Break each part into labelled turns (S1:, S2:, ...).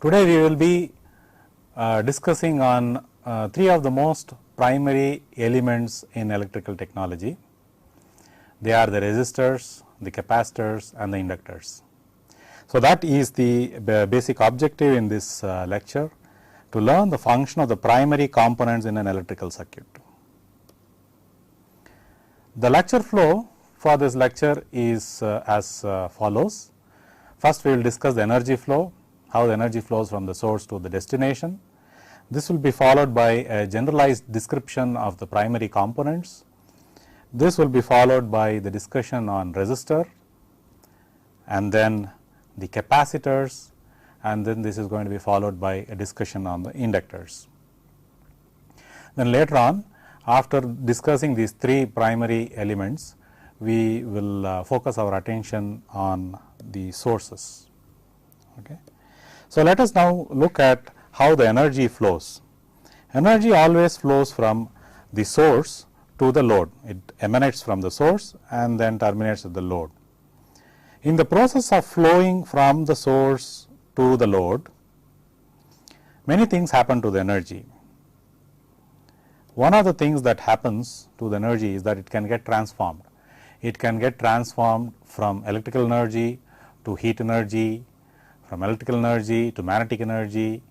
S1: Today we will be discussing on three of the most primary elements in electrical technology. They are the resistors, the capacitors and the inductors. So, that is the basic objective in this lecture, to learn the function of the primary components in an electrical circuit. The lecture flow for this lecture is as follows. First, we will discuss the energy flow, how the energy flows from the source to the destination. This will be followed by a generalized description of the primary components. This will be followed by the discussion on resistor, and then the capacitors, and then this is going to be followed by a discussion on the inductors. Then later on, after discussing these three primary elements, we will focus our attention on the sources. Okay. So, let us now look at how the energy flows. Energy always flows from the source to the load. It emanates from the source and then terminates at the load. In the process of flowing from the source to the load, many things happen to the energy. One of the things that happens to the energy is that it can get transformed. It can get transformed from electrical energy to heat energy, from electrical energy to magnetic energy,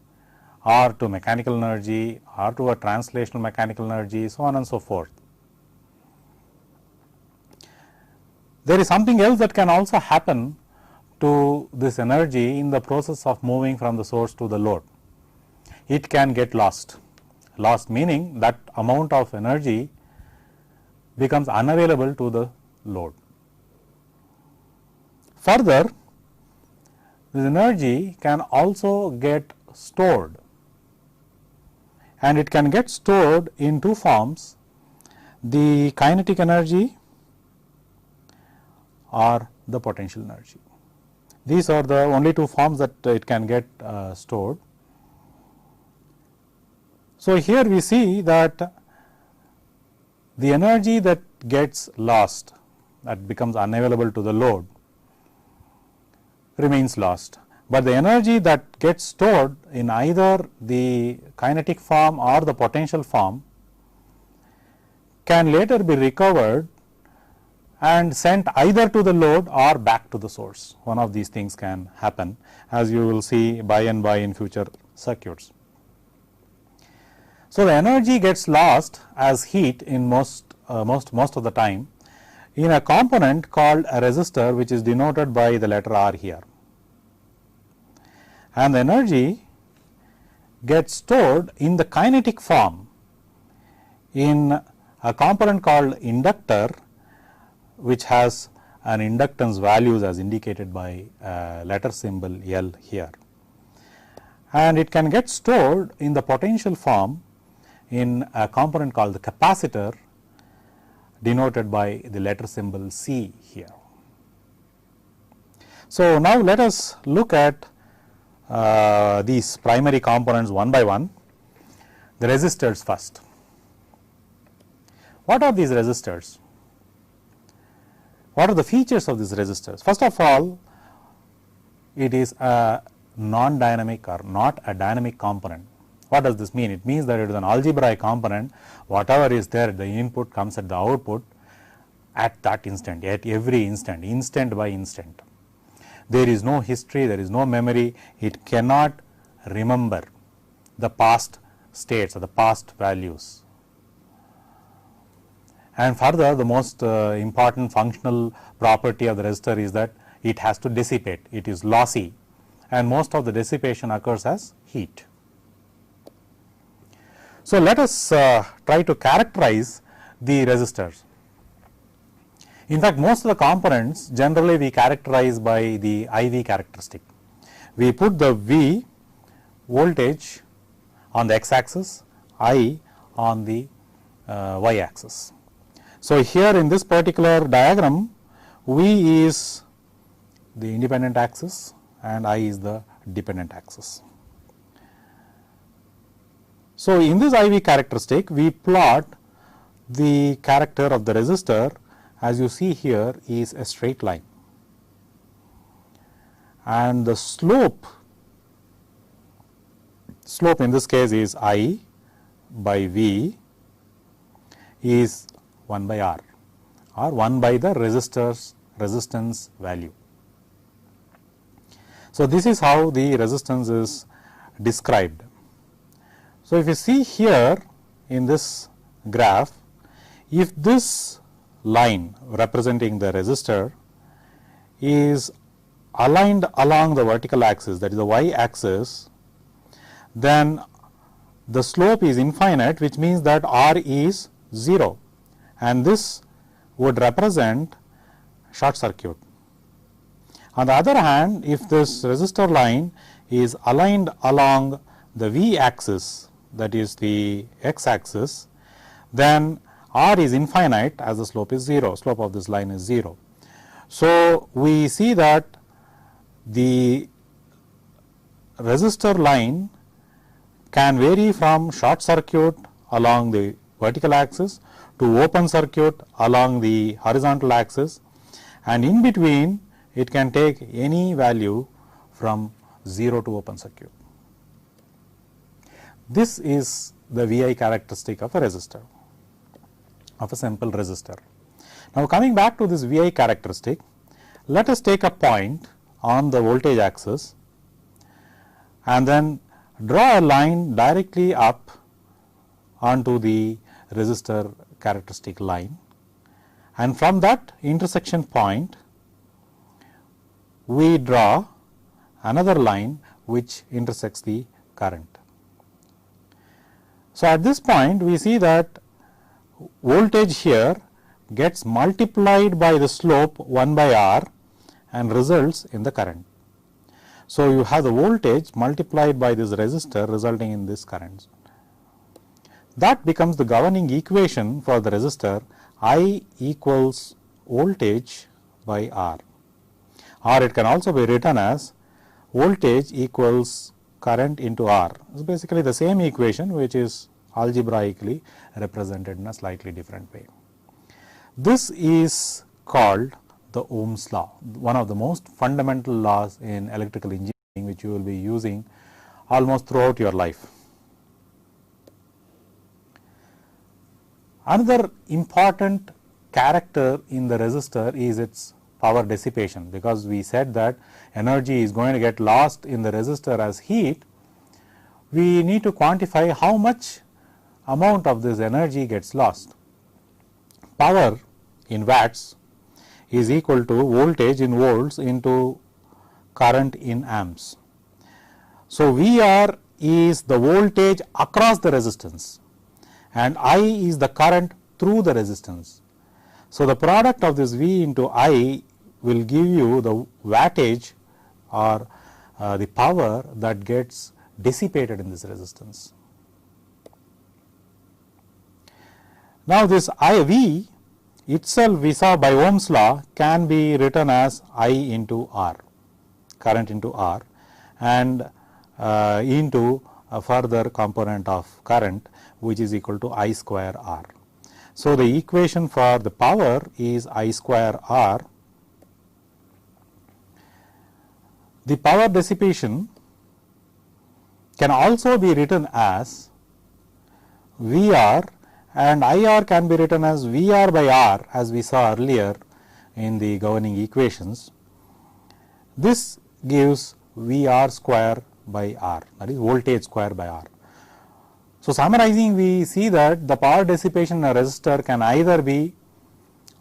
S1: or to mechanical energy, or to a translational mechanical energy, so on and so forth. There is something else that can also happen to this energy in the process of moving from the source to the load. It can get lost. Lost meaning that amount of energy becomes unavailable to the load. Further, this energy can also get stored, and it can get stored in two forms: the kinetic energy or the potential energy. These are the only two forms that it can get stored. So, here we see that the energy that gets lost, that becomes unavailable to the load, remains lost, but the energy that gets stored in either the kinetic form or the potential form can later be recovered and sent either to the load or back to the source. One of these things can happen, as you will see by and by in future circuits. So, the energy gets lost as heat in most of the time in a component called a resistor, which is denoted by the letter R here, and the energy gets stored in the kinetic form in a component called inductor, which has an inductance values as indicated by letter symbol L here, and it can get stored in the potential form in a component called the capacitor, denoted by the letter symbol C here. So, now let us look at these primary components one by one. The resistors first. What are these resistors? What are the features of these resistors? First of all, it is a non-dynamic or not a dynamic component. What does this mean? It means that it is an algebraic component. Whatever is there, the input comes at the output at that instant, at every instant, instant by instant. There is no history, there is no memory. It cannot remember the past states or the past values. And further, the most important functional property of the resistor is that it has to dissipate. It is lossy, and most of the dissipation occurs as heat. So, let us try to characterize the resistors. In fact, most of the components generally we characterize by the IV characteristic. We put the V voltage on the x axis, I on the y axis. So, here in this particular diagram, V is the independent axis and I is the dependent axis. So, in this IV characteristic, we plot the character of the resistor, as you see here, is a straight line, and the slope slope in this case is I by V is 1 by R or 1 by the resistance value. So, this is how the resistance is described. So, if you see here in this graph, if this line representing the resistor is aligned along the vertical axis, that is the y axis, then the slope is infinite, which means that R is 0, and this would represent short circuit. On the other hand, if this resistor line is aligned along the V axis, that is the x axis, then R is infinite as the slope is 0, slope of this line is 0. So, we see that the resistor line can vary from short circuit along the vertical axis to open circuit along the horizontal axis, and in between it can take any value from 0 to open circuit. This is the VI characteristic of a resistor, of a simple resistor. Now, coming back to this VI characteristic, let us take a point on the voltage axis and then draw a line directly up onto the resistor characteristic line, and from that intersection point we draw another line which intersects the current. So, at this point we see that voltage here gets multiplied by the slope 1 by R and results in the current. So, you have the voltage multiplied by this resistor resulting in this current. That becomes the governing equation for the resistor I equals voltage by R, or it can also be written as voltage equals current into R. It is basically the same equation which is algebraically represented in a slightly different way. This is called the Ohm's law, one of the most fundamental laws in electrical engineering which you will be using almost throughout your life. Another important character in the resistor is its power dissipation, because we said that energy is going to get lost in the resistor as heat. We need to quantify how much amount of this energy gets lost. Power in watts is equal to voltage in volts into current in amps. So, VR is the voltage across the resistance and I is the current through the resistance. So, the product of this V into I will give you the wattage or the power that gets dissipated in this resistance. Now, this IV itself we saw by Ohm's law can be written as I into R, current into R, and into a further component of current which is equal to I square R. So, the equation for the power is I square R. The power dissipation can also be written as VR, and IR can be written as VR by R as we saw earlier in the governing equations. This gives VR square by R, that is voltage square by R. So, summarizing, we see that the power dissipation in a resistor can either be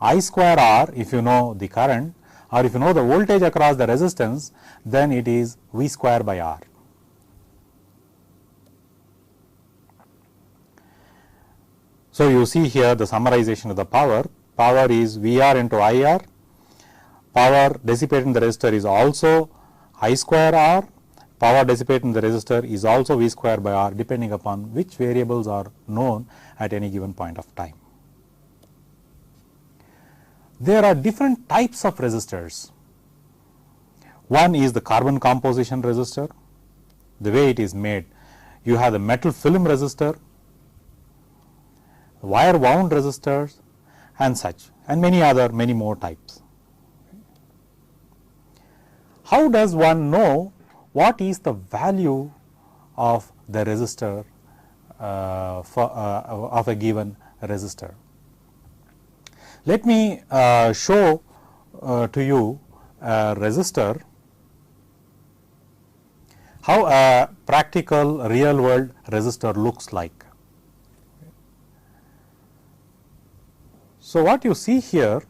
S1: I square R if you know the current, or if you know the voltage across the resistance, then it is V square by R. So, you see here the summarization of the power. Power is VR into IR, power dissipated in the resistor is also I square R, power dissipated in the resistor is also V square by R, depending upon which variables are known at any given point of time. There are different types of resistors. One is the carbon composition resistor, the way it is made. You have the metal film resistor, wire wound resistors and such, and many more types. How does one know what is the value of the resistor of a given resistor. Let me show to you a resistor, how a practical real world resistor looks like. So, what you see here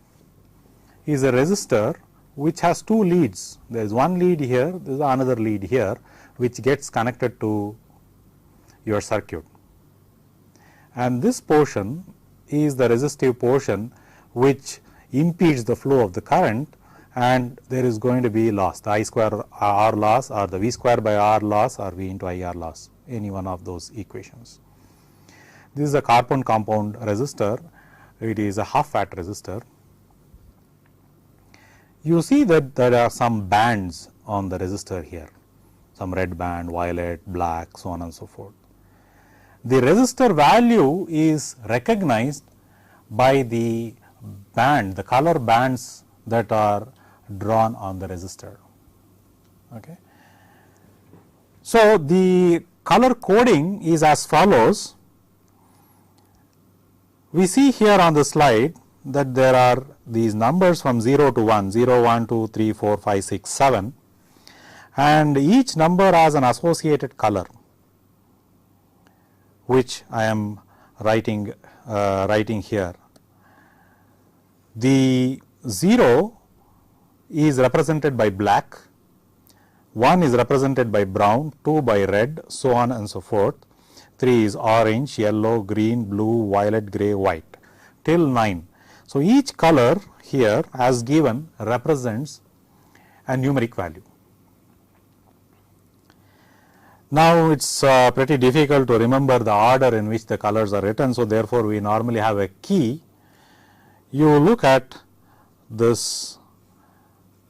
S1: is a resistor which has two leads. There is one lead here, there is another lead here, which gets connected to your circuit, and this portion is the resistive portion which impedes the flow of the current, and there is going to be loss, the I square R loss or the V square by R loss or V into I R loss, any one of those equations. This is a carbon compound resistor, it is a half watt resistor. You see that there are some bands on the resistor here, some red band, violet, black, so on and so forth. The resistor value is recognized by the band, the color bands that are drawn on the resistor. Okay. So, the color coding is as follows. We see here on the slide that there are these numbers from 0 to 1, 0, 1, 2, 3, 4, 5, 6, 7, and each number has an associated color, which I am writing here. The 0 is represented by black, 1 is represented by brown, 2 by red, so on and so forth. 3 is orange, yellow, green, blue, violet, gray, white, till 9. So, each color here as given represents a numeric value. Now, it is pretty difficult to remember the order in which the colors are written. So, therefore, we normally have a key. You look at this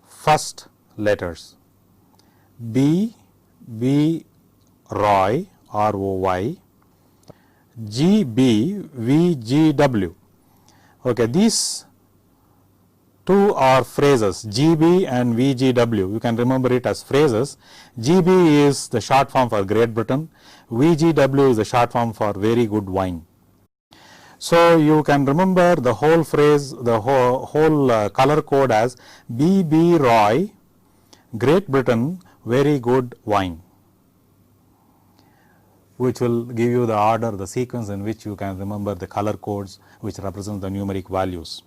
S1: first letters B, B Roy, R O Y, G B, V G W. Okay, these two are phrases, G B and V G W. You can remember it as phrases. G B is the short form for Great Britain, V G W is the short form for very good wine. So, you can remember the whole phrase, the whole color code as B B Roy, Great Britain, very good wine, which will give you the order, the sequence in which you can remember the color codes which represent the numeric values.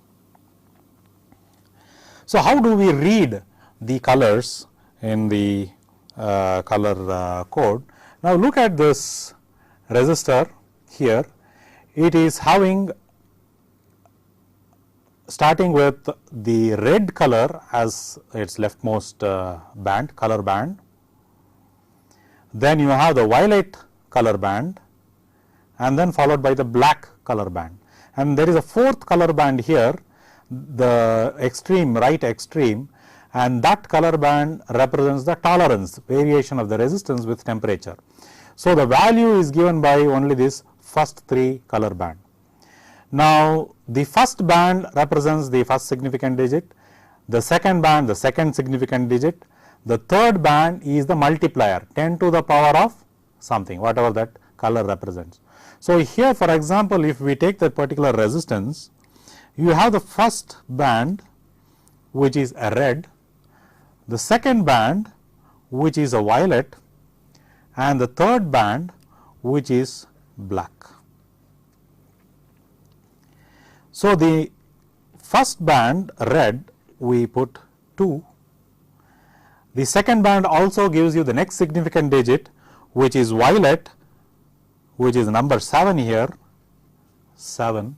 S1: So, how do we read the colors in the color code? Now, look at this resistor here. It is having, starting with the red color as its leftmost band, color band. Then you have the violet color band, and then followed by the black color band. And there is a fourth color band here, the extreme, right extreme, and that color band represents the tolerance, variation of the resistance with temperature. So, the value is given by only this first three color band. Now, the first band represents the first significant digit, the second band the second significant digit, the third band is the multiplier 10 to the power of something, whatever that color represents. So, here for example, if we take that particular resistance, you have the first band which is a red, the second band which is a violet, and the third band which is black. So, the first band red we put 2, the second band also gives you the next significant digit which is violet, which is number 7 here, 7,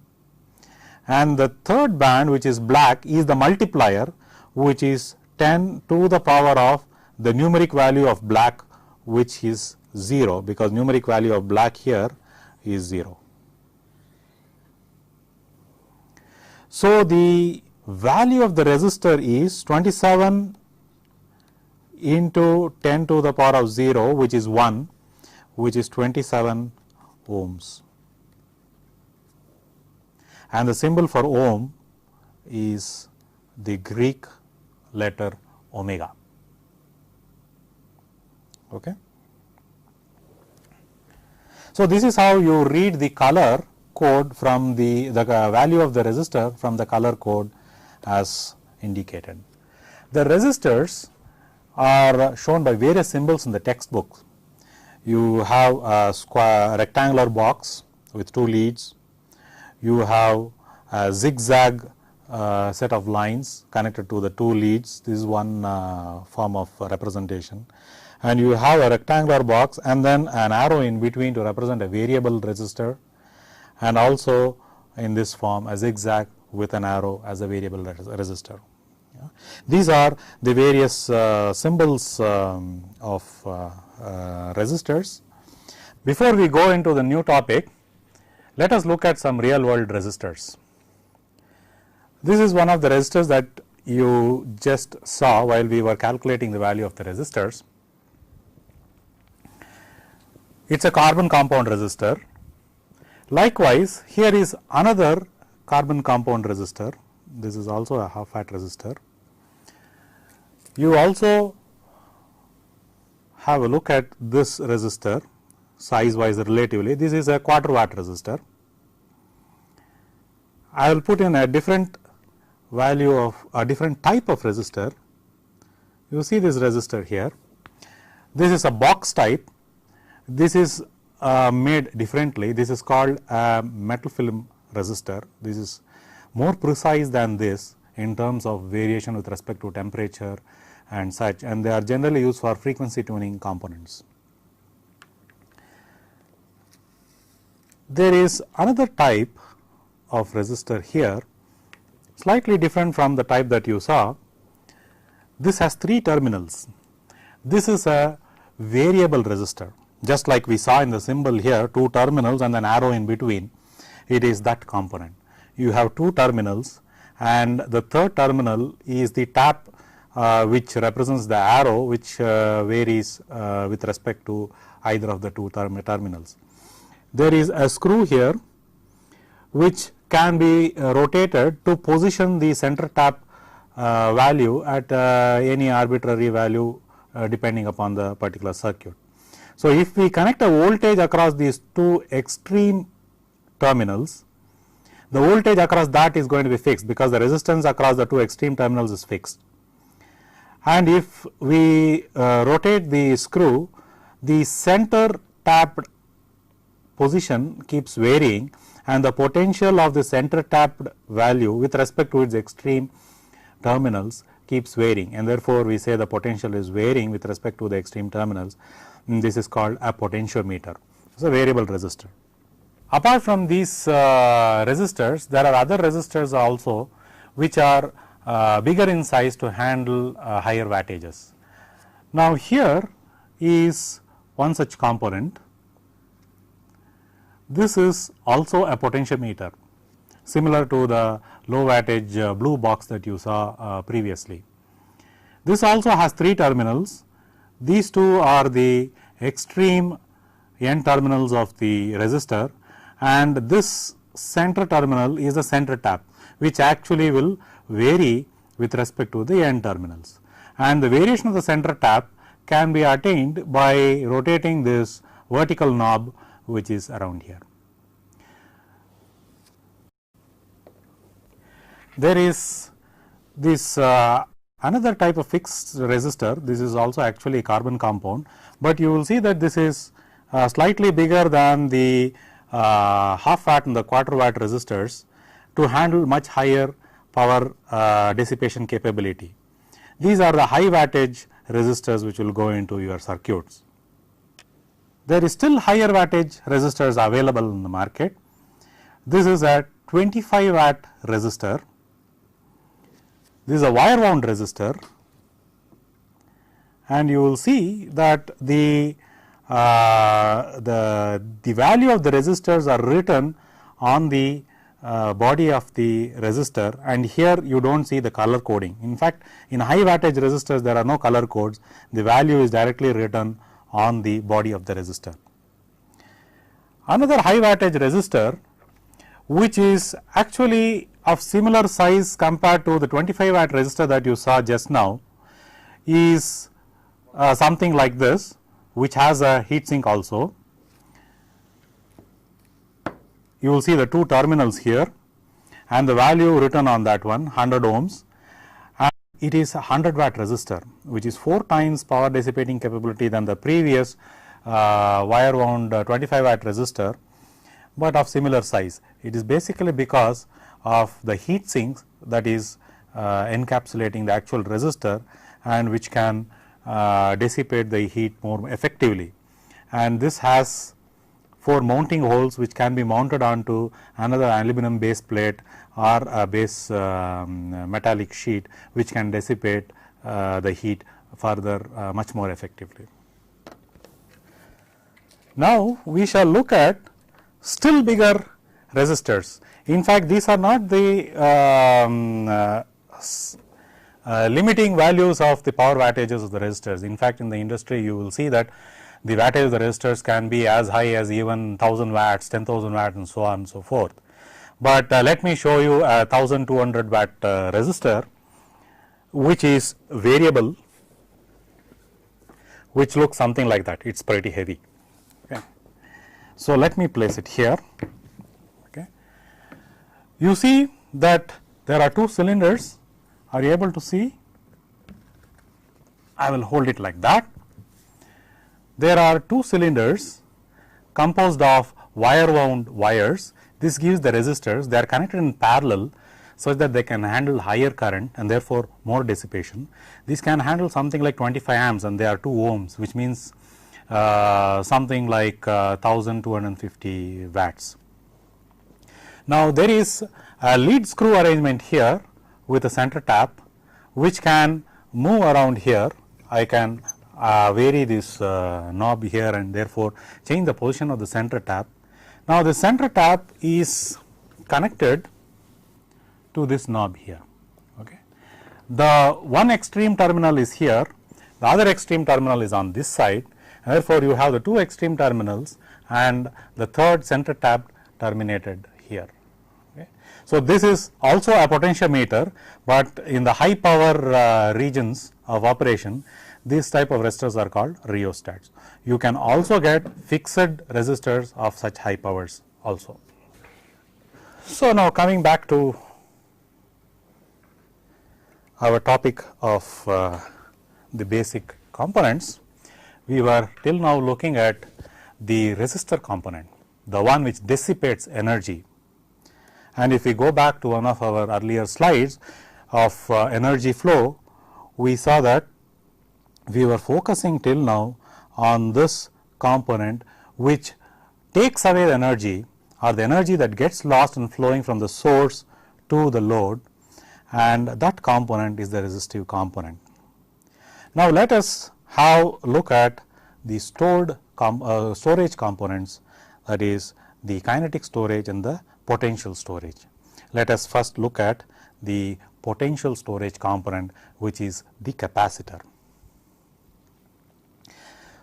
S1: and the third band which is black is the multiplier which is 10 to the power of the numeric value of black, which is 0, because numeric value of black here is 0. So, the value of the resistor is 27 into 10 to the power of 0, which is 1, which is 27 ohms, and the symbol for ohm is the Greek letter omega. Okay. So, this is how you read the color code from the value of the resistor from the color code as indicated. The resistors are shown by various symbols in the textbook. You have a rectangular box with 2 leads, you have a zigzag set of lines connected to the 2 leads, this is one form of representation, and you have a rectangular box and then an arrow in between to represent a variable resistor, and also in this form a zigzag with an arrow as a variable resistor. These are the various symbols of resistors. Before we go into the new topic, let us look at some real world resistors. This is one of the resistors that you just saw while we were calculating the value of the resistors. It is a carbon compound resistor. Likewise, here is another carbon compound resistor. This is also a half watt resistor. You also have a look at this resistor size wise relatively. This is a quarter watt resistor. I will put in a different value of a different type of resistor. You see this resistor here. This is a box type. This is made differently. This is called a metal film resistor. This is more precise than this in terms of variation with respect to temperature and such, and they are generally used for frequency tuning components. There is another type of resistor here, slightly different from the type that you saw. This has 3 terminals. This is a variable resistor, just like we saw in the symbol here, 2 terminals and an arrow in between. It is that component. You have 2 terminals, and the third terminal is the tap which represents the arrow, which varies with respect to either of the 2 terminals. There is a screw here which can be rotated to position the center tap value at any arbitrary value depending upon the particular circuit. So, if we connect a voltage across these 2 extreme terminals, the voltage across that is going to be fixed, because the resistance across the 2 extreme terminals is fixed. And if we rotate the screw, the center tapped position keeps varying, and the potential of the center tapped value with respect to its extreme terminals keeps varying, and therefore, we say the potential is varying with respect to the extreme terminals. This is called a potentiometer. It is a variable resistor. Apart from these resistors, there are other resistors also which are bigger in size to handle higher wattages. Now, here is one such component. This is also a potentiometer, similar to the low wattage blue box that you saw previously. This also has 3 terminals. These 2 are the extreme N terminals of the resistor, and this center terminal is the center tap, which actually will vary with respect to the N terminals. And the variation of the center tap can be attained by rotating this vertical knob, which is around here. There is this another type of fixed resistor. This is also actually a carbon compound, but you will see that this is slightly bigger than the half watt and the quarter watt resistors to handle much higher power dissipation capability. These are the high wattage resistors which will go into your circuits. There is still higher wattage resistors available in the market. This is a 25 watt resistor. This is a wire wound resistor, and you will see that the value of the resistors are written on the body of the resistor, and here you do not see the color coding. In fact, in high wattage resistors there are no color codes, the value is directly written on the body of the resistor. Another high wattage resistor, which is actually of similar size compared to the 25 watt resistor that you saw just now, is something like this, which has a heat sink also. you will see the two terminals here and the value written on that one 100 ohms, and it is a 100 watt resistor, which is 4 times power dissipating capability than the previous wire wound 25 watt resistor, but of similar size. It is basically because of the heat sinks that is encapsulating the actual resistor and which can dissipate the heat more effectively. And this has 4 mounting holes which can be mounted onto another aluminum base plate or a base metallic sheet, which can dissipate the heat further much more effectively. Now, we shall look at still bigger resistors. In fact, these are not the limiting values of the power wattages of the resistors. In fact, in the industry you will see that the wattage of the resistors can be as high as even 1000 watts, 10,000 watts and so on and so forth. But let me show you a 1200 watt resistor which is variable, which looks something like that. It is pretty heavy. Okay. So, let me place it here. Okay. You see that there are 2 cylinders. Are you able to see? I will hold it like that. There are 2 cylinders composed of wire wound wires. This gives the resistors. They are connected in parallel such that they can handle higher current and therefore more dissipation. These can handle something like 25 amps and they are 2 ohms, which means something like 1250 watts. Now, there is a lead screw arrangement here with a center tap which can move around here. I can vary this knob here and therefore change the position of the center tap. Now, the center tap is connected to this knob here. Okay. The one extreme terminal is here, the other extreme terminal is on this side, and therefore, you have the 2 extreme terminals and the third center tap terminated here. Okay. So, this is also a potentiometer, but in the high power regions of operation, these type of resistors are called rheostats. You can also get fixed resistors of such high powers also. So, now coming back to our topic of the basic components, we were till now looking at the resistor component, the one which dissipates energy. And if we go back to one of our earlier slides of energy flow, we saw that we were focusing till now on this component which takes away the energy or the energy that gets lost in flowing from the source to the load, and that component is the resistive component. Now, let us have look at the storage components, that is the kinetic storage and the potential storage. Let us first look at the potential storage component, which is the capacitor.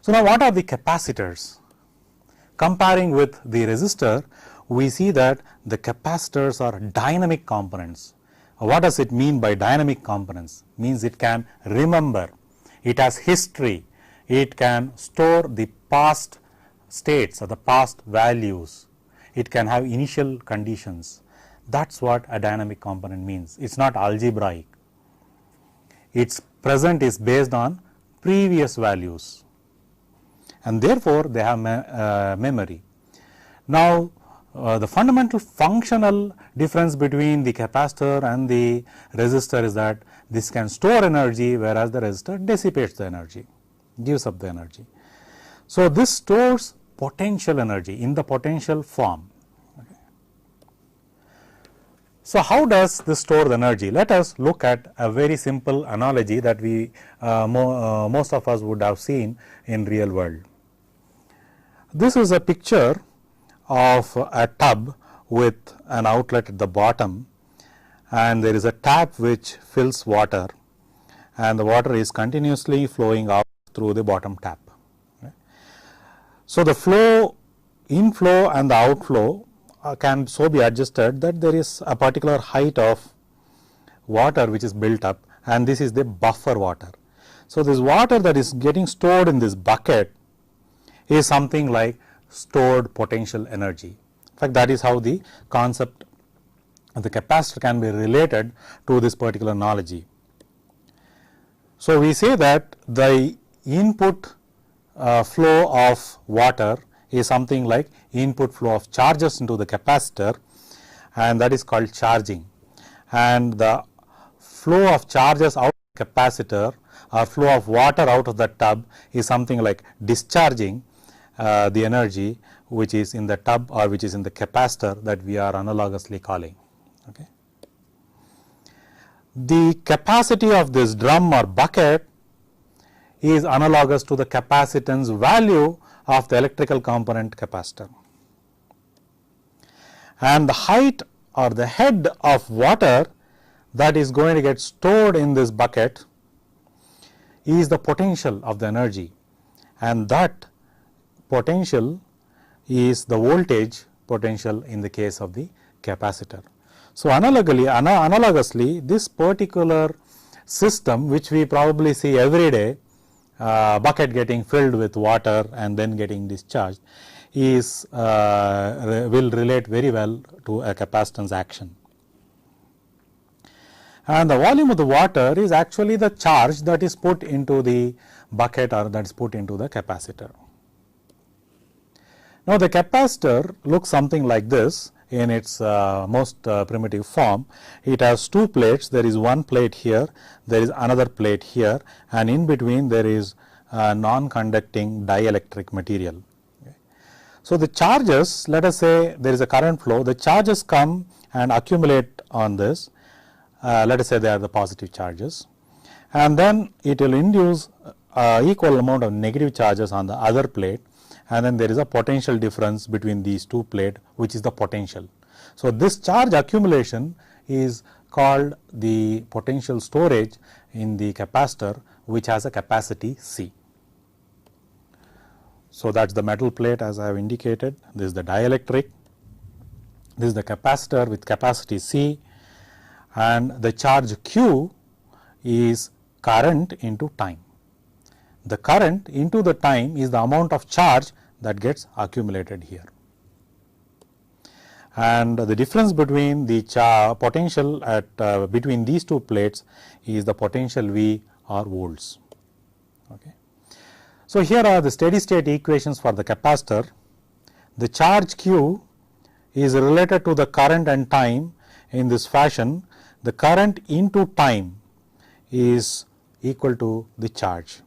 S1: So, now what are the capacitors? Comparing with the resistor, we see that the capacitors are dynamic components. What does it mean by dynamic components? Means it can remember, it has history, it can store the past states or the past values, it can have initial conditions. That is what a dynamic component means. It is not algebraic, its present is based on previous values, and therefore, they have memory. Now, the fundamental functional difference between the capacitor and the resistor is that this can store energy, whereas the resistor dissipates the energy, gives up the energy. So, this stores potential energy in the potential form. Okay. So, how does this store the energy? Let us look at a very simple analogy that we most of us would have seen in real world. This is a picture of a tub with an outlet at the bottom, and there is a tap which fills water, and the water is continuously flowing out through the bottom tap. Okay. So, the flow, inflow and the outflow can so be adjusted that there is a particular height of water which is built up, and this is the buffer water. So, this water that is getting stored in this bucket is something like stored potential energy fact, that is how the concept of the capacitor can be related to this particular analogy. So, we say that the input flow of water is something like input flow of charges into the capacitor, and that is called charging, and the flow of charges out of the capacitor or flow of water out of the tub is something like discharging the energy which is in the tub or which is in the capacitor that we are analogously calling. Okay. The capacity of this drum or bucket is analogous to the capacitance value of the electrical component capacitor, and the height or the head of water that is going to get stored in this bucket is the potential of the energy, and that potential is the voltage potential in the case of the capacitor. So, analogously this particular system which we probably see every day, bucket getting filled with water and then getting discharged, is will relate very well to a capacitance action. And the volume of the water is actually the charge that is put into the bucket or that is put into the capacitor. Now, the capacitor looks something like this in its most primitive form. It has two plates, there is one plate here, there is another plate here, and in between there is non-conducting dielectric material. Okay. So, the charges, let us say there is a current flow, the charges come and accumulate on this, let us say they are the positive charges, and then it will induce equal amount of negative charges on the other plate, and then there is a potential difference between these two plates, which is the potential. So, this charge accumulation is called the potential storage in the capacitor, which has a capacity C. So, that is the metal plate as I have indicated, this is the dielectric, this is the capacitor with capacity C, and the charge Q is current into time. The current into the time is the amount of charge that gets accumulated here, and the difference between the potential at between these two plates is the potential V or volts. Okay. So, here are the steady state equations for the capacitor. The charge Q is related to the current and time in this fashion. The current into time is equal to the charge.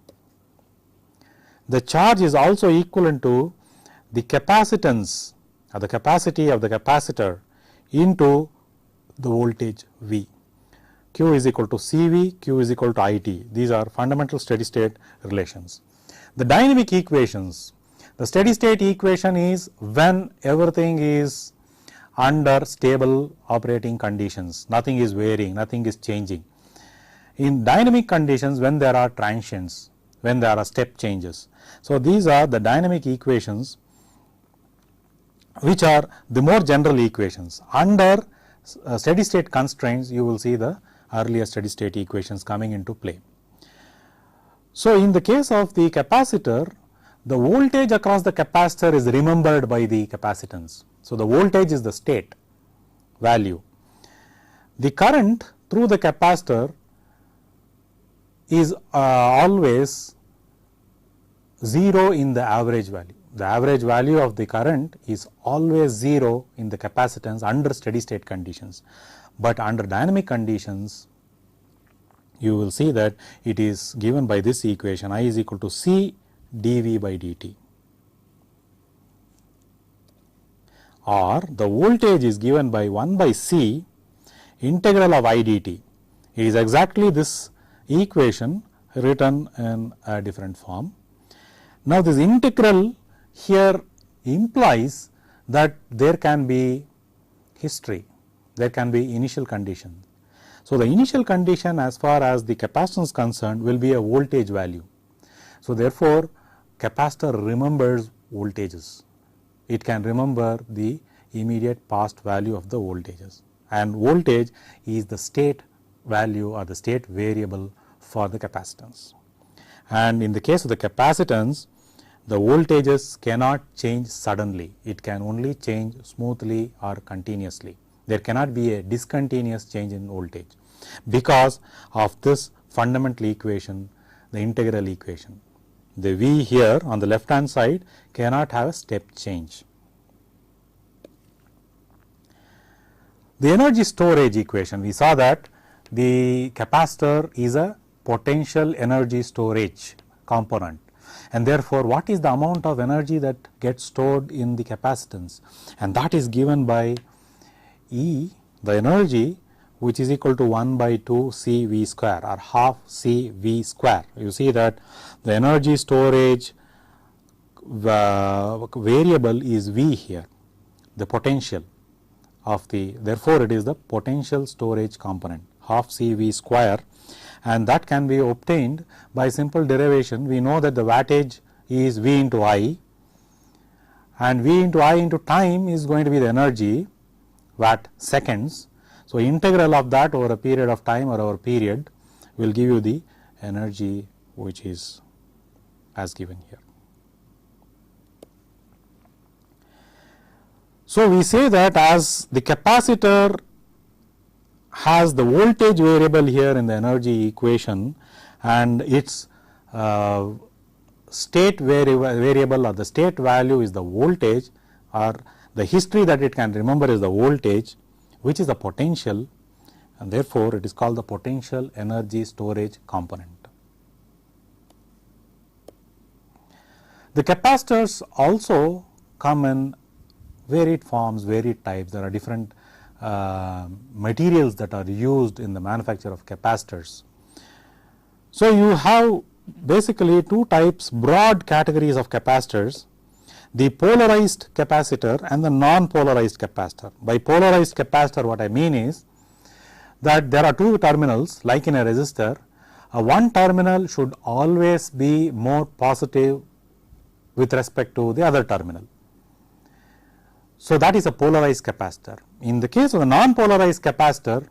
S1: The charge is also equivalent to the capacitance or the capacity of the capacitor into the voltage V. Q is equal to CV, Q is equal to IT. These are fundamental steady state relations. The dynamic equations, the steady state equation is when everything is under stable operating conditions, nothing is varying, nothing is changing. In dynamic conditions, when there are transients, when there are step changes. So, these are the dynamic equations which are the more general equations. Under steady state constraints, you will see the earlier steady state equations coming into play. So, in the case of the capacitor, the voltage across the capacitor is remembered by the capacitance. So, the voltage is the state value. The current through the capacitor is always 0 in the average value. The average value of the current is always 0 in the capacitance under steady state conditions, but under dynamic conditions you will see that it is given by this equation, I is equal to C dV by dt, or the voltage is given by 1 by C integral of I dt. It is exactly this equation written in a different form. Now, this integral here implies that there can be history, there can be initial condition. So, the initial condition as far as the capacitance is concerned will be a voltage value. So, therefore, capacitor remembers voltages, it can remember the immediate past value of the voltages, and voltage is the state value or the state variable for the capacitance. And in the case of the capacitance, the voltages cannot change suddenly, it can only change smoothly or continuously. There cannot be a discontinuous change in voltage because of this fundamental equation, the integral equation. The V here on the left hand side cannot have a step change. The energy storage equation, we saw that the capacitor is a potential energy storage component, and therefore, what is the amount of energy that gets stored in the capacitance, and that is given by E, the energy, which is equal to 1 by 2 C V square or half C V square. You see that the energy storage variable is V here, the potential of the, therefore, it is the potential storage component, half C V square, and that can be obtained by simple derivation. We know that the wattage is V into I, and V into I into time is going to be the energy, watt seconds. So, integral of that over a period of time or over a period will give you the energy which is as given here. So, we say that as the capacitor has the voltage variable here in the energy equation, and its state variable or the state value is the voltage, or the history that it can remember is the voltage, which is the potential, and therefore, it is called the potential energy storage component. The capacitors also come in varied forms, varied types. There are different materials that are used in the manufacture of capacitors. So, you have basically two types, broad categories of capacitors, the polarized capacitor and the non-polarized capacitor. By polarized capacitor, what I mean is that there are two terminals like in a resistor. One terminal should always be more positive with respect to the other terminal. So, that is a polarized capacitor. In the case of a non-polarized capacitor,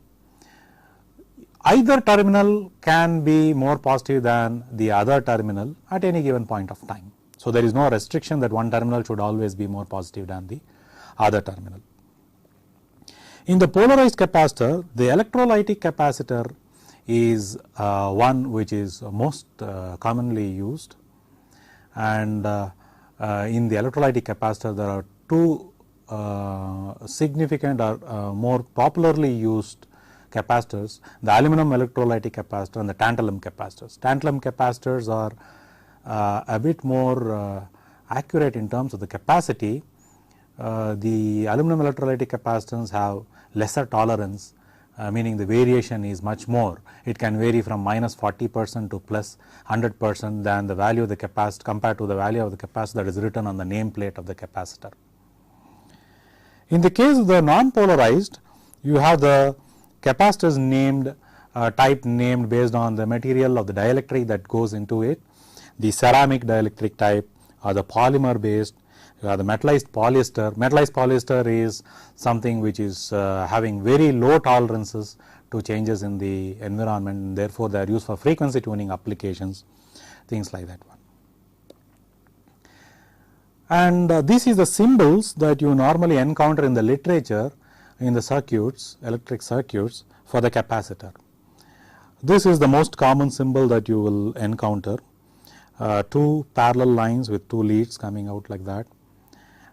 S1: either terminal can be more positive than the other terminal at any given point of time. So, there is no restriction that one terminal should always be more positive than the other terminal. In the polarized capacitor, the electrolytic capacitor is one which is most commonly used, and in the electrolytic capacitor there are two significant or more popularly used capacitors, the aluminum electrolytic capacitor and the tantalum capacitors. Tantalum capacitors are a bit more accurate in terms of the capacity. The aluminum electrolytic capacitors have lesser tolerance, meaning the variation is much more. It can vary from -40% to +100% than the value of the capacitor compared to the value of the capacitor that is written on the nameplate of the capacitor. In the case of the non-polarized, you have the capacitors named type named based on the material of the dielectric that goes into it, the ceramic dielectric type or the polymer based, the metallized polyester. Metallized polyester is something which is having very low tolerances to changes in the environment, and therefore, they are used for frequency tuning applications, things like that one. And this is the symbols that you normally encounter in the literature in the circuits, electric circuits for the capacitor. This is the most common symbol that you will encounter, two parallel lines with two leads coming out like that,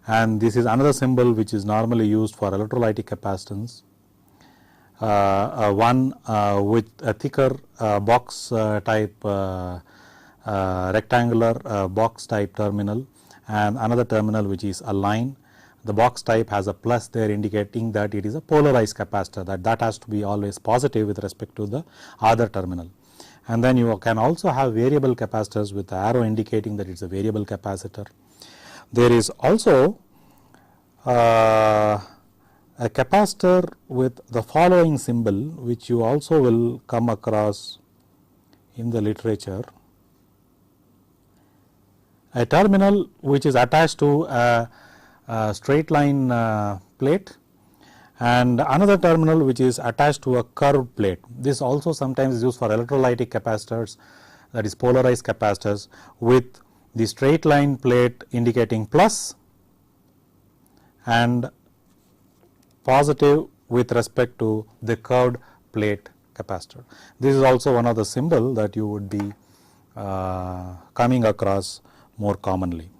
S1: and this is another symbol which is normally used for electrolytic capacitance, one with a thicker box type rectangular box type terminal, and another terminal which is a line. The box type has a plus there indicating that it is a polarized capacitor, that has to be always positive with respect to the other terminal. And then you can also have variable capacitors with the arrow indicating that it is a variable capacitor. There is also a capacitor with the following symbol, which you also will come across in the literature. A terminal which is attached to a straight line plate, and another terminal which is attached to a curved plate. This also sometimes is used for electrolytic capacitors, that is polarized capacitors, with the straight line plate indicating plus and positive with respect to the curved plate capacitor. This is also one of the symbol that you would be coming across more commonly.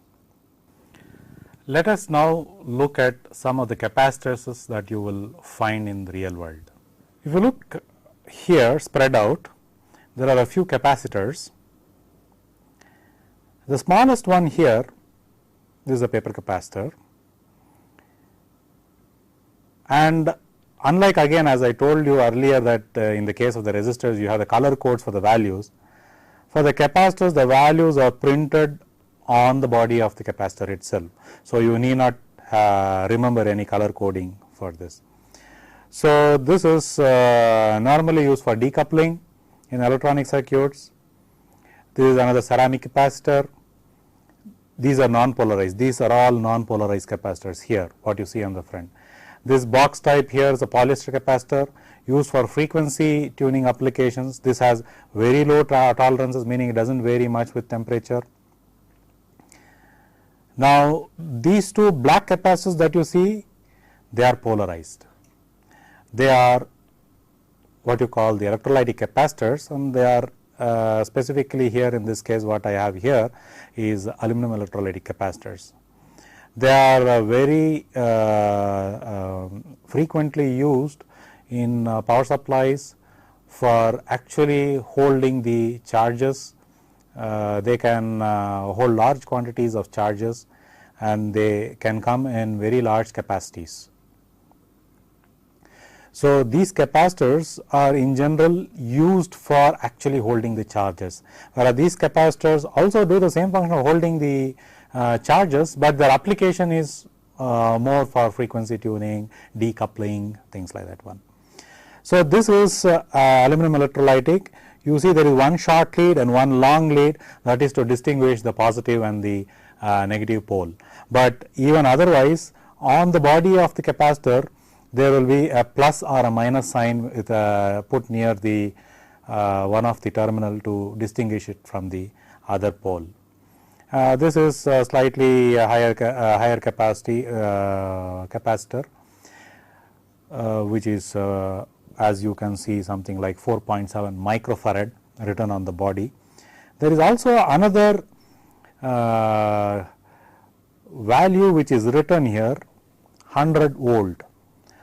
S1: Let us now look at some of the capacitors that you will find in the real world. If you look here spread out, there are a few capacitors. The smallest one here is a paper capacitor, and unlike again as I told you earlier that in the case of the resistors you have the color codes for the values, for the capacitors the values are printed on the body of the capacitor itself. So, you need not remember any color coding for this. So, this is normally used for decoupling in electronic circuits. This is another ceramic capacitor. These are non-polarized. These are all non-polarized capacitors here, what you see on the front. This box type here is a polyester capacitor used for frequency tuning applications. This has very low tolerances, meaning it does not vary much with temperature. Now, these two black capacitors that you see, they are polarized. They are what you call the electrolytic capacitors, and they are specifically here in this case what I have here is aluminum electrolytic capacitors. They are very frequently used in power supplies for actually holding the charges. They can hold large quantities of charges, and they can come in very large capacities. So, these capacitors are in general used for actually holding the charges, whereas these capacitors also do the same function of holding the charges, but their application is more for frequency tuning, decoupling, things like that one. So, this is aluminum electrolytic. You see there is one short lead and one long lead, that is to distinguish the positive and the negative pole. But even otherwise, on the body of the capacitor there will be a plus or a minus sign with put near the one of the terminal to distinguish it from the other pole. This is slightly higher capacity capacitor, which is as you can see something like 4.7 microfarad written on the body. There is also another value which is written here, 100 volt.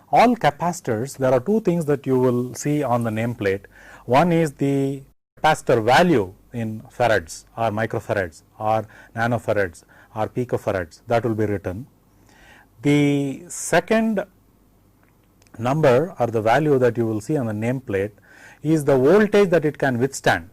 S1: All capacitors, there are two things that you will see on the nameplate. One is the capacitor value in farads or microfarads or nanofarads or picofarads, that will be written. The second number or the value that you will see on the nameplate is the voltage that it can withstand,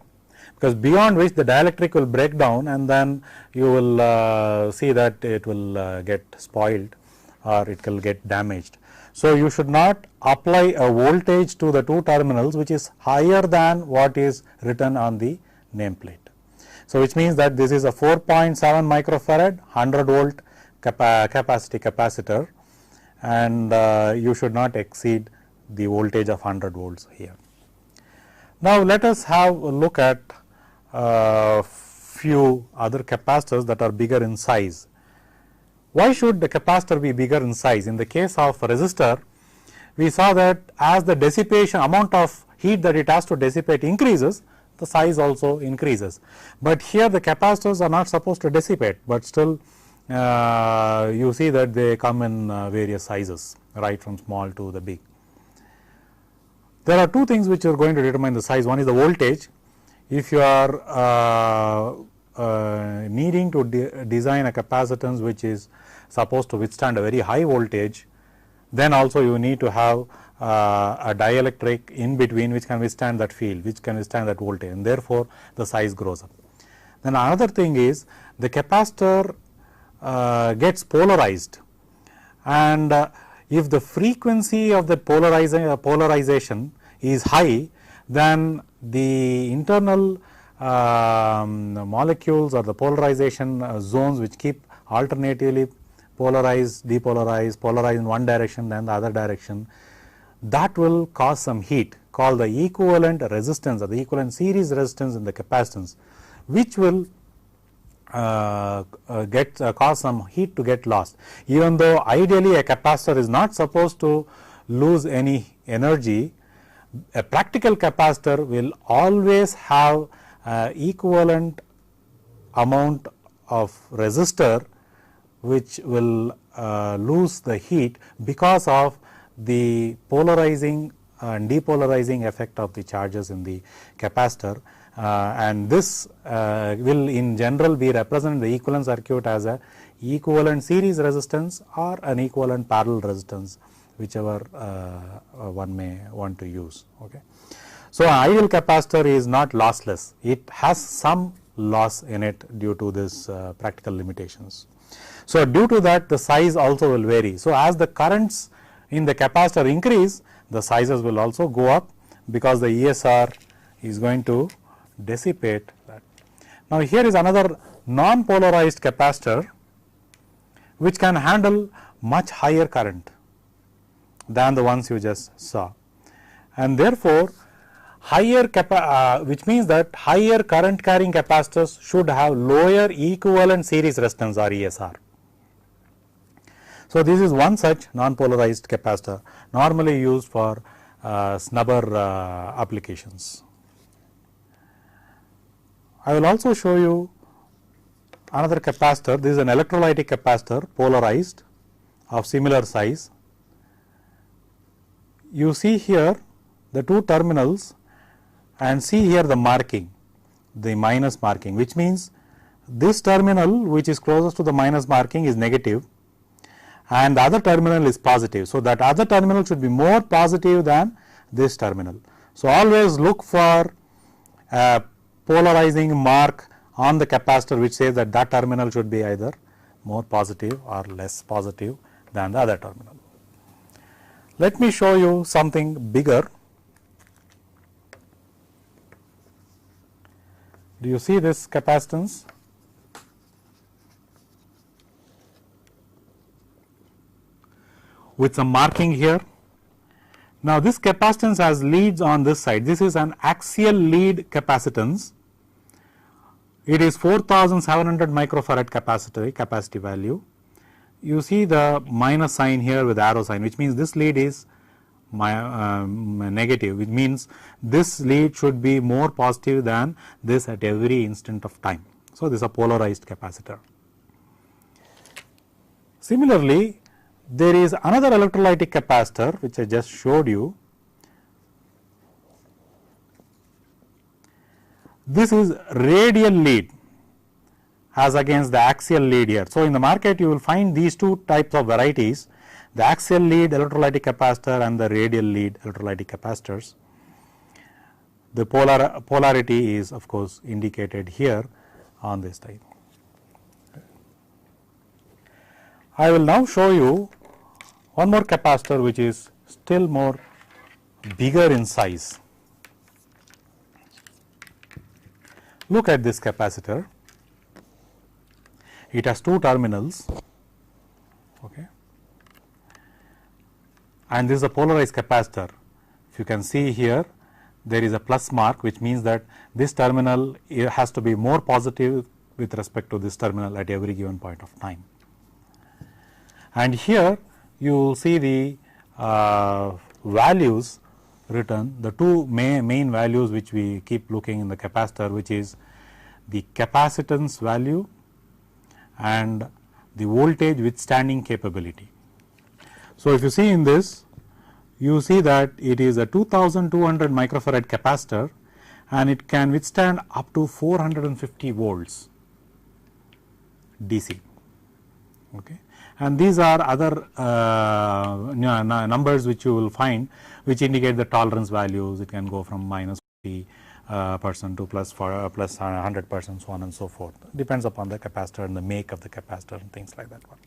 S1: because beyond which the dielectric will break down, and then you will see that it will get spoiled or it will get damaged. So, you should not apply a voltage to the two terminals which is higher than what is written on the nameplate. So, which means that this is a 4.7 microfarad 100 volt capacity capacitor, and you should not exceed the voltage of 100 volts here. Now, let us have a look at few other capacitors that are bigger in size. Why should the capacitor be bigger in size? In the case of a resistor, we saw that as the dissipation amount of heat that it has to dissipate increases, the size also increases. But here the capacitors are not supposed to dissipate, but still you see that they come in various sizes, right from small to the big. There are two things which are going to determine the size. One is the voltage. If you are needing to design a capacitance which is supposed to withstand a very high voltage, then also you need to have a dielectric in between which can withstand that field, which can withstand that voltage, and therefore the size grows up. Then another thing is the capacitor gets polarized, and if the frequency of the polarization is high, then the internal molecules or the polarization zones which keep alternatively polarized, depolarized, polarized in one direction then the other direction, that will cause some heat called the equivalent resistance or the equivalent series resistance in the capacitance, which will cause some heat to get lost. Even though ideally a capacitor is not supposed to lose any energy, a practical capacitor will always have equivalent amount of resistor which will lose the heat because of the polarizing and depolarizing effect of the charges in the capacitor, and this will in general be represented the equivalent circuit as a equivalent series resistance or an equivalent parallel resistance, whichever one may want to use. Okay. So, an ideal capacitor is not lossless, it has some loss in it due to this practical limitations. So, due to that the size also will vary. So, as the currents in the capacitor increase, the sizes will also go up because the ESR is going to dissipate that. Now, here is another non-polarized capacitor which can handle much higher current than the ones you just saw, and therefore, higher which means that higher current carrying capacitors should have lower equivalent series resistance or ESR. So, this is one such non-polarized capacitor normally used for snubber applications. I will also show you another capacitor. This is an electrolytic capacitor, polarized, of similar size. You see here the two terminals and see here the marking, the minus marking, which means this terminal which is closest to the minus marking is negative and the other terminal is positive. So, that other terminal should be more positive than this terminal. So, always look for a polarizing mark on the capacitor which says that that terminal should be either more positive or less positive than the other terminal. Let me show you something bigger. Do you see this capacitance? With some marking here. Now, this capacitance has leads on this side. This is an axial lead capacitance. It is 4700 microfarad capacity value. You see the minus sign here with arrow sign, which means this lead is negative, which means this lead should be more positive than this at every instant of time. So, this is a polarized capacitor. Similarly, there is another electrolytic capacitor which I just showed you. This is radial lead as against the axial lead here. So, in the market you will find these two types of varieties, the axial lead electrolytic capacitor and the radial lead electrolytic capacitors. The polarity is of course indicated here on this type. I will now show you one more capacitor which is still more bigger in size. Look at this capacitor. It has two terminals, okay, and this is a polarized capacitor. If you can see here, there is a plus mark, which means that this terminal has to be more positive with respect to this terminal at every given point of time. And here you will see the values written, the two main values which we keep looking in the capacitor, which is the capacitance value and the voltage withstanding capability. So, if you see in this, you see that it is a 2200 microfarad capacitor and it can withstand up to 450 volts DC. Okay. And these are other numbers which you will find which indicate the tolerance values. It can go from minus 50% to plus 100%, so on and so forth. Depends upon the capacitor and the make of the capacitor and things like that one.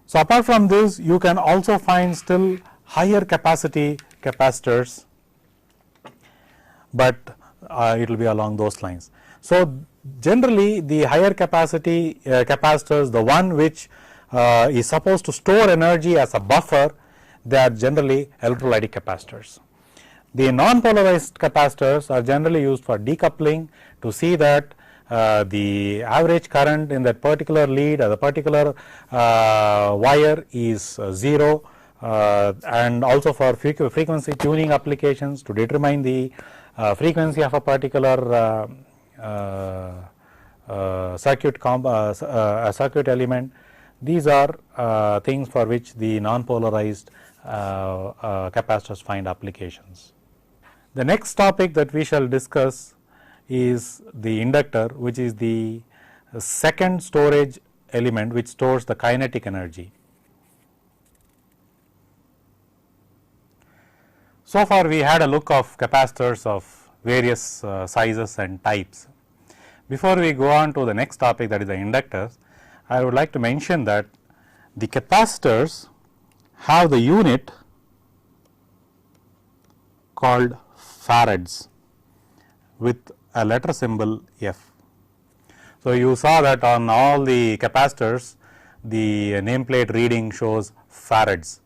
S1: So, apart from this, you can also find still higher capacity capacitors, but it will be along those lines. So, generally the higher capacity capacitors, the one which is supposed to store energy as a buffer, they are generally electrolytic capacitors. The non-polarized capacitors are generally used for decoupling, to see that the average current in that particular lead or the particular wire is 0, and also for frequency tuning applications to determine the frequency of a particular circuit element. These are things for which the non-polarized capacitors find applications. The next topic that we shall discuss is the inductor, which is the second storage element which stores the kinetic energy. So far we had a look of capacitors of various sizes and types. Before we go on to the next topic, that is the inductors, I would like to mention that the capacitors have the unit called farads with a letter symbol F. So, you saw that on all the capacitors the nameplate reading shows farads,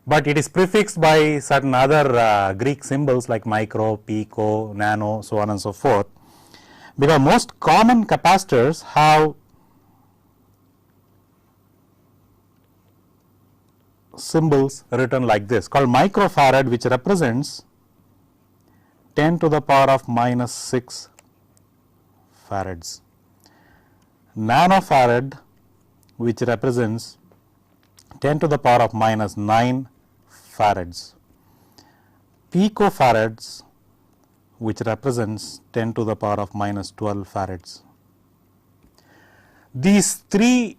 S1: but it is prefixed by certain other Greek symbols like micro, pico, nano, so on and so forth, because most common capacitors have symbols written like this, called microfarad, which represents 10 to the power of minus 6 farads, nanofarad, which represents 10 to the power of minus 9 farads, picofarads, which represents 10 to the power of minus 12 farads. These three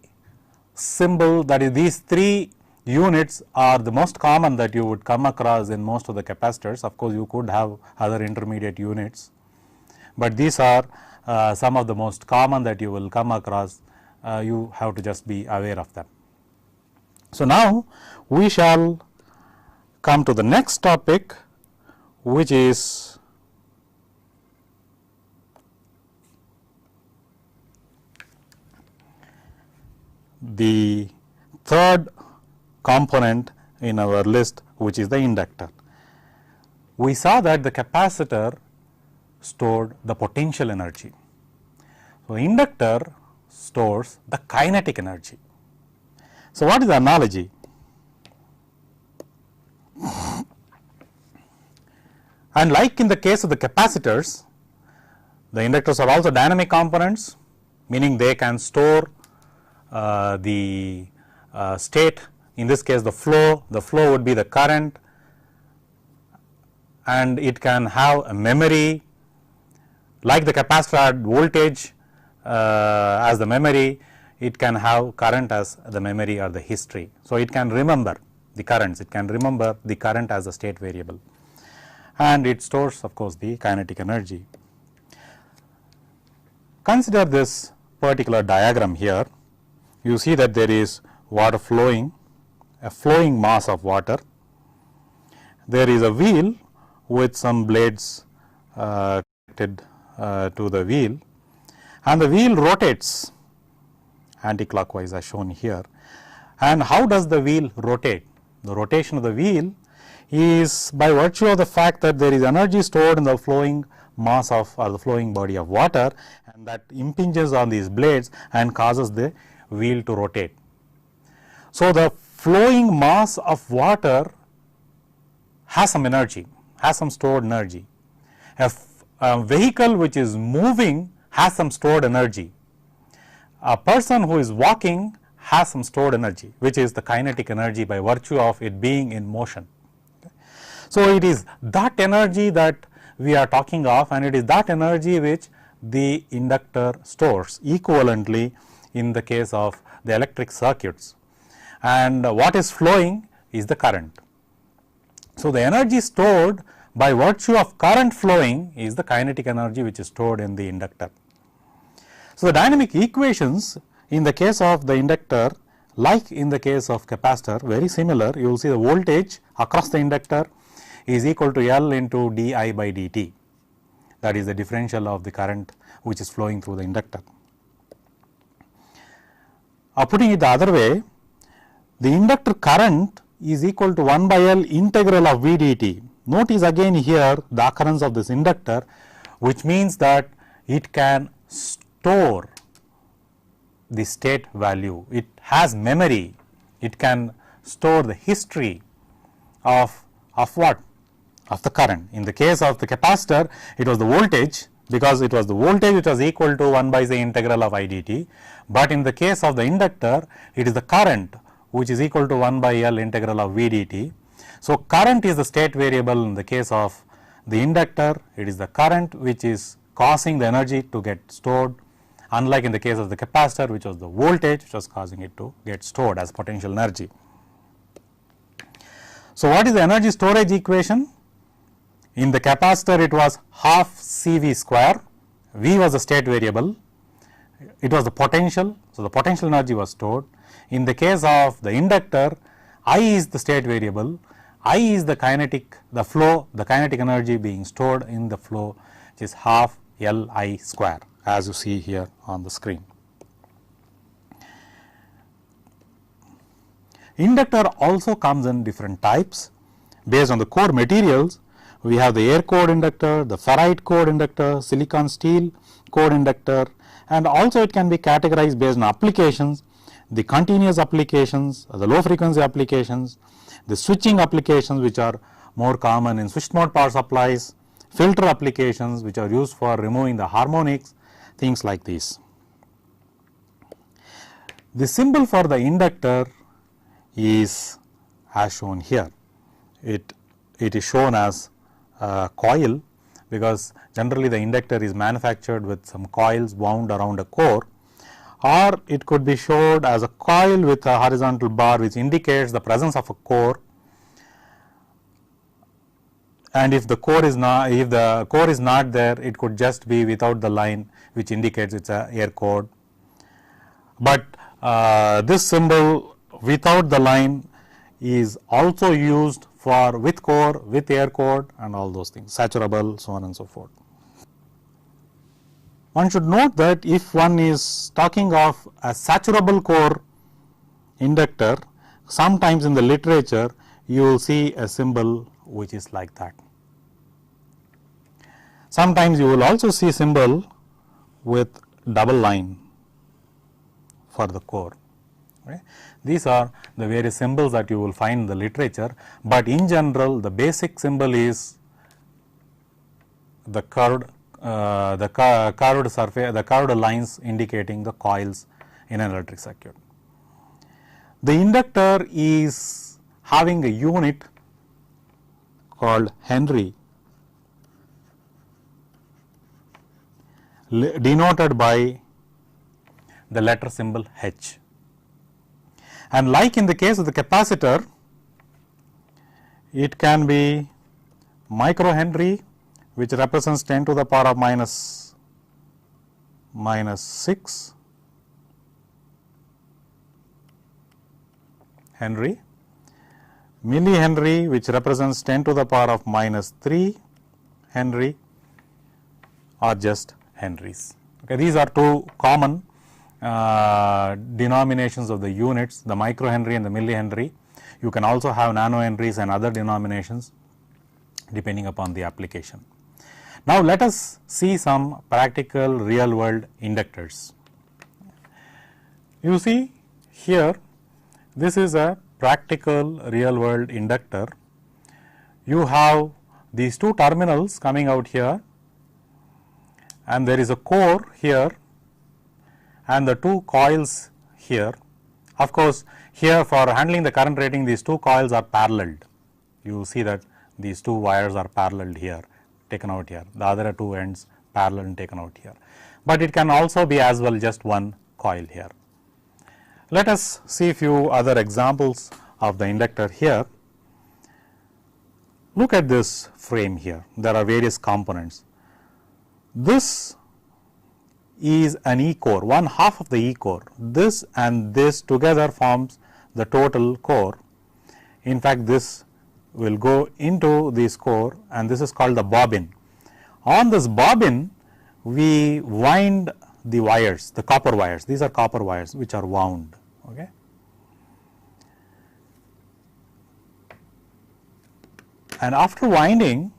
S1: symbols, that is these three units, are the most common that you would come across in most of the capacitors. Of course, you could have other intermediate units, but these are some of the most common that you will come across. You have to just be aware of them. So, now we shall come to the next topic, which is the third component in our list, which is the inductor. We saw that the capacitor stored the potential energy. So, inductor stores the kinetic energy. So, what is the analogy? And like in the case of the capacitors, the inductors are also dynamic components, meaning they can store the state. In this case, the flow would be the current, and it can have a memory. Like the capacitor had voltage as the memory, it can have current as the memory or the history. So, it can remember the currents, it can remember the current as a state variable, and it stores of course the kinetic energy. Consider this particular diagram here. You see that there is water flowing, a flowing mass of water. There is a wheel with some blades connected to the wheel, and the wheel rotates anticlockwise as shown here. And how does the wheel rotate? The rotation of the wheel is by virtue of the fact that there is energy stored in the flowing mass of, or the flowing body of water, and that impinges on these blades and causes the wheel to rotate. So, the flowing mass of water has some energy, has some stored energy. A vehicle which is moving has some stored energy. A person who is walking has some stored energy, which is the kinetic energy by virtue of it being in motion. So, it is that energy that we are talking of, and it is that energy which the inductor stores equivalently in the case of the electric circuits, and what is flowing is the current. So, the energy stored by virtue of current flowing is the kinetic energy which is stored in the inductor. So, the dynamic equations in the case of the inductor, like in the case of capacitor, very similar. You will see the voltage across the inductor is equal to L into d I by dt, that is the differential of the current which is flowing through the inductor. Putting it the other way, the inductor current is equal to 1 by L integral of V dt. Notice again here the occurrence of this inductor, which means that it can store the state value. It has memory, it can store the history of what? Of the current. In the case of the capacitor, it was the voltage, because it was the voltage which was equal to 1 by the integral of I dt, but in the case of the inductor, it is the current which is equal to 1 by L integral of V dt. So, current is the state variable in the case of the inductor, it is the current which is causing the energy to get stored, unlike in the case of the capacitor, which was the voltage which was causing it to get stored as potential energy. So, what is the energy storage equation? In the capacitor, it was half CV square, V was the state variable, it was the potential. So, the potential energy was stored. In the case of the inductor, I is the state variable, I is the kinetic, the flow, the kinetic energy being stored in the flow, which is half L I square, as you see here on the screen. Inductor also comes in different types based on the core materials. We have the air core inductor, the ferrite core inductor, silicon steel core inductor, and also it can be categorized based on applications, the continuous applications, the low frequency applications, the switching applications which are more common in switched mode power supplies, filter applications which are used for removing the harmonics, things like this. The symbol for the inductor is as shown here. It is shown as a coil, because generally the inductor is manufactured with some coils wound around a core, or it could be showed as a coil with a horizontal bar which indicates the presence of a core, and if the core is not there, it could just be without the line which indicates it is a air core. But this symbol without the line is also used for with core, with air core, and all those things, saturable, so on and so forth. One should note that if one is talking of a saturable core inductor, sometimes in the literature you will see a symbol which is like that. Sometimes you will also see symbol with double line for the core. Right. These are the various symbols that you will find in the literature, but in general the basic symbol is the curved surface, the curved lines indicating the coils in an electric circuit. The inductor is having a unit called Henry, denoted by the letter symbol H. And like in the case of the capacitor, it can be microhenry, which represents 10 to the power of minus 6 Henry, millihenry, which represents 10 to the power of minus 3 Henry, or just Henries. Okay, these are two common denominations of the units, the microhenry and the millihenry. You can also have nanohenries and other denominations depending upon the application. Now, let us see some practical real world inductors. You see here, this is a practical real world inductor. You have these two terminals coming out here, and there is a core here and the two coils here. Of course, here for handling the current rating, these two coils are paralleled. You see that these two wires are paralleled here, taken out here, the other two ends parallel and taken out here, but it can also be as well just one coil here. Let us see a few other examples of the inductor here. Look at this frame here, there are various components. This is an E core, one half of the E core. This and this together forms the total core. In fact, this will go into this core, and this is called the bobbin. On this bobbin, we wind the wires, the copper wires. These are copper wires which are wound. Okay. And after winding,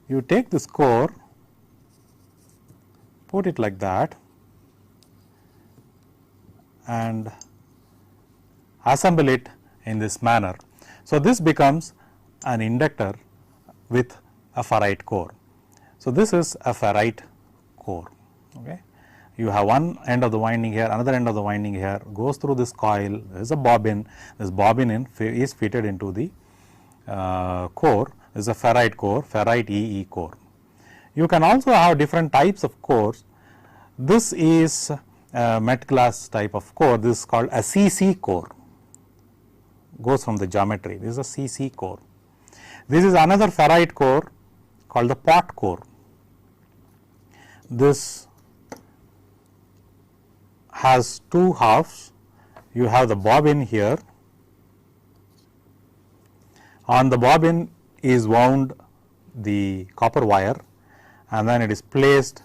S1: you take this core, put it like that, and assemble it in this manner. So, this becomes an inductor with a ferrite core. So, this is a ferrite core. Okay. You have one end of the winding here, another end of the winding here, goes through this coil, there is a bobbin, this bobbin is fitted into the core, this is a ferrite core, ferrite EE core. You can also have different types of cores. This is a met glass type of core, this is called a CC core, goes from the geometry, this is a CC core. This is another ferrite core called the pot core. This has two halves, you have the bobbin here, on the bobbin is wound the copper wire and then it is placed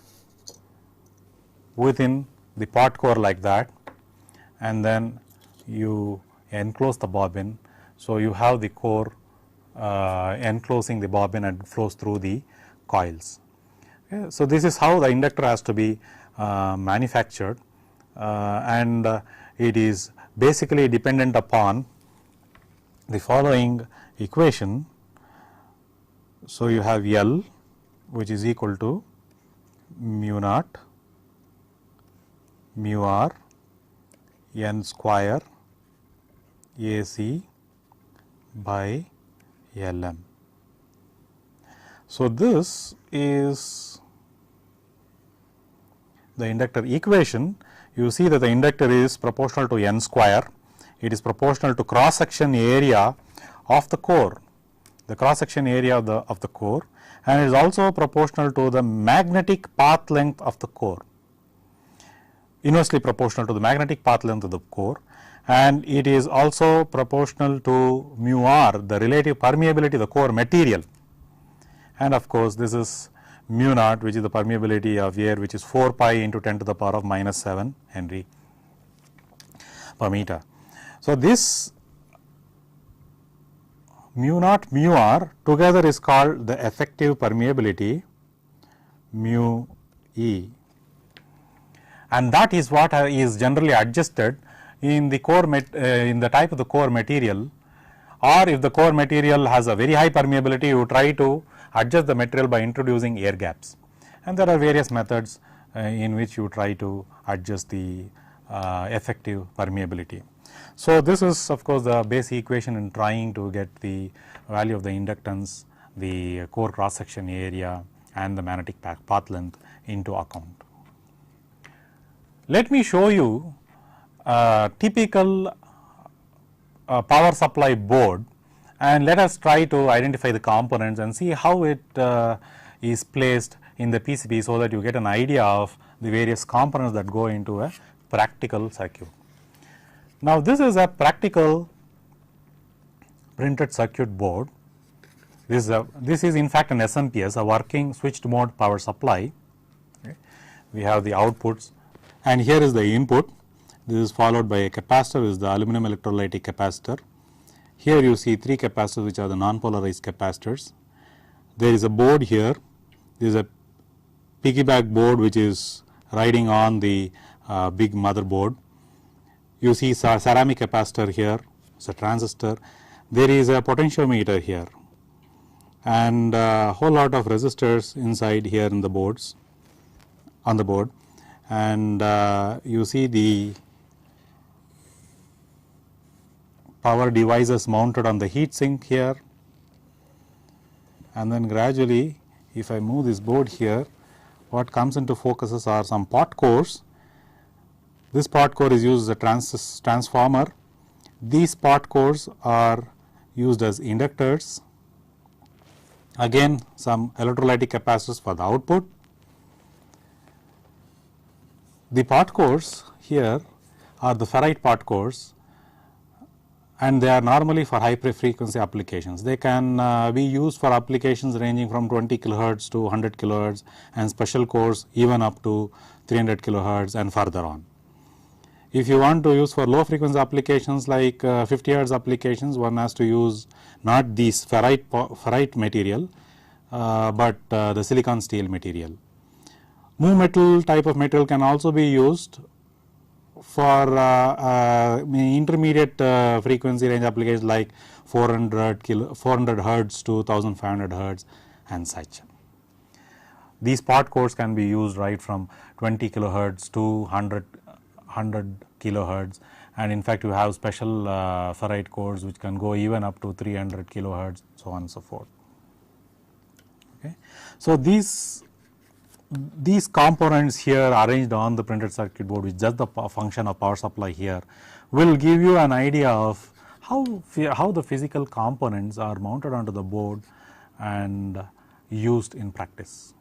S1: within the pot core like that, and then you enclose the bobbin. So, you have the core enclosing the bobbin and flows through the coils. Okay. So, this is how the inductor has to be manufactured, and it is basically dependent upon the following equation. So, you have L, which is equal to mu naught mu r n square AC by Lm. So, this is the inductor equation. You see that the inductor is proportional to n square, it is proportional to cross section area of the core, the cross section area of the core, and it is also proportional to the magnetic path length of the core, inversely proportional to the magnetic path length of the core, and it is also proportional to mu r, the relative permeability of the core material, and of course, this is mu naught, which is the permeability of air, which is 4 pi into 10 to the power of minus 7 Henry per meter. So, this mu naught mu r together is called the effective permeability mu E, and that is what is generally adjusted in the core in the type of the core material, or if the core material has a very high permeability, you try to adjust the material by introducing air gaps, and there are various methods in which you try to adjust the effective permeability. So, this is of course the basic equation in trying to get the value of the inductance, the core cross section area and the magnetic path length into account. Let me show you a typical power supply board, and let us try to identify the components and see how it is placed in the PCB, so that you get an idea of the various components that go into a practical circuit. Now, this is a practical printed circuit board. This is in fact an SMPS, a working switched mode power supply. Okay. We have the outputs, and here is the input. This is followed by a capacitor, this is the aluminum electrolytic capacitor. Here you see 3 capacitors, which are the non-polarized capacitors. There is a board here. There is a piggyback board which is riding on the big motherboard. You see ceramic capacitor here, it's a transistor. There is a potentiometer here, and a whole lot of resistors inside here in the boards, on the board, and you see the power devices mounted on the heat sink here, and then gradually if I move this board here, what comes into focuses are some pot cores. This pot core is used as a transformer. These pot cores are used as inductors. Again, some electrolytic capacitors for the output. The pot cores here are the ferrite pot cores, and they are normally for high frequency applications. They can be used for applications ranging from 20 kilohertz to 100 kilohertz, and special cores even up to 300 kilohertz and further on. If you want to use for low frequency applications like 50 hertz applications, one has to use not this ferrite material, but the silicon steel material. Mu metal type of material can also be used for intermediate frequency range applications like 400 hertz to 1500 hertz and such. These pot codes can be used right from 20 kilohertz to 100 kilohertz, and in fact you have special ferrite codes which can go even up to 300 kilohertz, so on and so forth. Okay. So, these components here arranged on the printed circuit board with just the function of power supply here will give you an idea of how the physical components are mounted onto the board and used in practice.